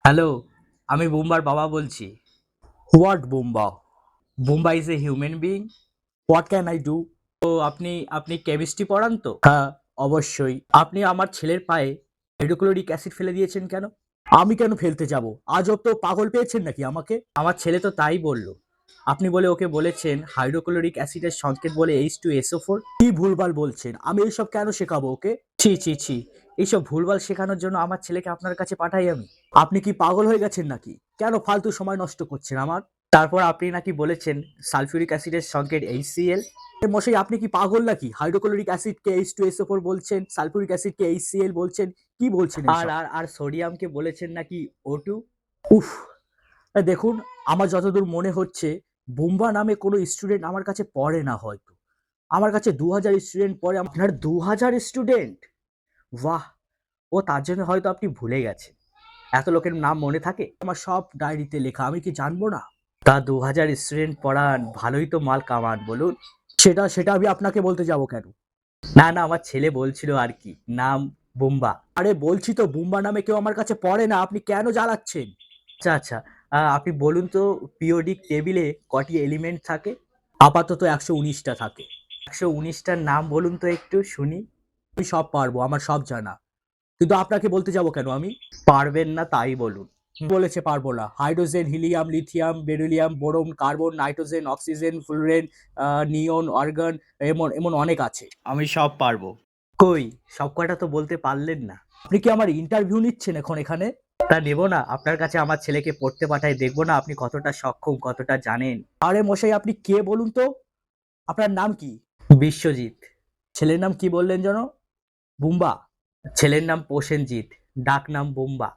Hello, আমি বুম্বার বাবা বলছি। What Bomba? Bumba is a human being. What can I do? তো আপনি কেমিস্ট্রি পড়ান তো? হ্যাঁ, অবশ্যই। আপনি আমার ছেলের পায়ে হাইড্রোক্লোরিক অ্যাসিড ফেলে দিয়েছেন কেন? আমি কেন ফেলতে যাব? আজব তো, পাগল পেয়েছেন নাকি আমাকে? আমার ছেলে তো তাই বলল। আপনি বলে ওকে বলেছেন হাইড্রোক্লোরিক অ্যাসিডের সংকেত বলে H2SO4। কি ভুলভাল বলছেন? আমি এইসব কেন শেখাবো ওকে? ছি, ছি, ছি! এইসব ভুলভাল শেখানোর জন্য আমার ছেলেকে আপনার কাছে পাঠাই আমি। আপনি কি পাগল হয়ে গেছেন নাকি? কেন ফালতু সময় নষ্ট করছেন আমার? তারপর আপনি নাকি বলেছেন সালফিউরিক অ্যাসিডের সংকেত HCl। মশাই, আপনি কি পাগল নাকি? হাইড্রোক্লোরিক অ্যাসিডকে H2SO4 বলছেন, সালফিউরিক অ্যাসিডকে HCl বলছেন। কি বলছেন আর এইসব? আর আর সোডিয়ামকে বলেছেন নাকি O2। উফ! দেখুন, আমার যতদূর মনে হচ্ছে বুম্বা নামে কোনো স্টুডেন্ট আমার কাছে পড়ে না হয়তো। আমার কাছে ২০০০ স্টুডেন্ট পড়ে। আপনার ২০০০ স্টুডেন্ট? বাহ! ও তার জন্য হয়তো আপনি ভুলে গেছেন। এত লোকের নাম মনে থাকে? আমার সব ডায়েরিতে লেখা, আমি কি জানবো না? তা ২০০০ স্টুডেন্ট পড়ান, ভালোই তো মাল কামান বলুন। সেটা আমি আপনাকে বলতে যাব কেন? না, না, আমার ছেলে বলছিল আর কি। নাম বুম্বা। আরে বলছি তো, বুম্বা নামে কেউ আমার কাছে পড়ে না, আপনি কেন জ্বালাচ্ছেন? আচ্ছা, আচ্ছা। আপনি বলুন তো পিরিয়ডিক টেবিলে কটি এলিমেন্ট থাকে? আপাতত ১১৯টা থাকে। ১১৯ টার নাম বলুন তো একটু শুনি। আমি সব পারবো, আমার সব জানা। কিন্তু আপনাকে বলতে যাব কেন আমি? পারবেন না তাই বলুন। বলেছে পারবো না? Hydrogen, helium, lithium, beryllium, boron, carbon, nitrogen, oxygen, fluorine, neon, argon, এমন এমন অনেক আছে। আমি সব পারবো। কই, সব কয়টা তো বলতে পারলেন না। আপনি কি আমার ইন্টারভিউ নিচ্ছেন এখন এখানে? তা নেব না? আপনার কাছে আমার ছেলেকে পড়তে পাঠাই, দেখব না আপনি কতটা সক্ষম, কতটা জানেন। আরে মশাই, আপনি কে বলুন তো? আপনার নাম কি? বিশ্বজিৎ। ছেলের নাম কি বললেন যেন? বুম্বা? ছেলের নাম প্রসেনজিৎ, ডাক নাম বুম্বা।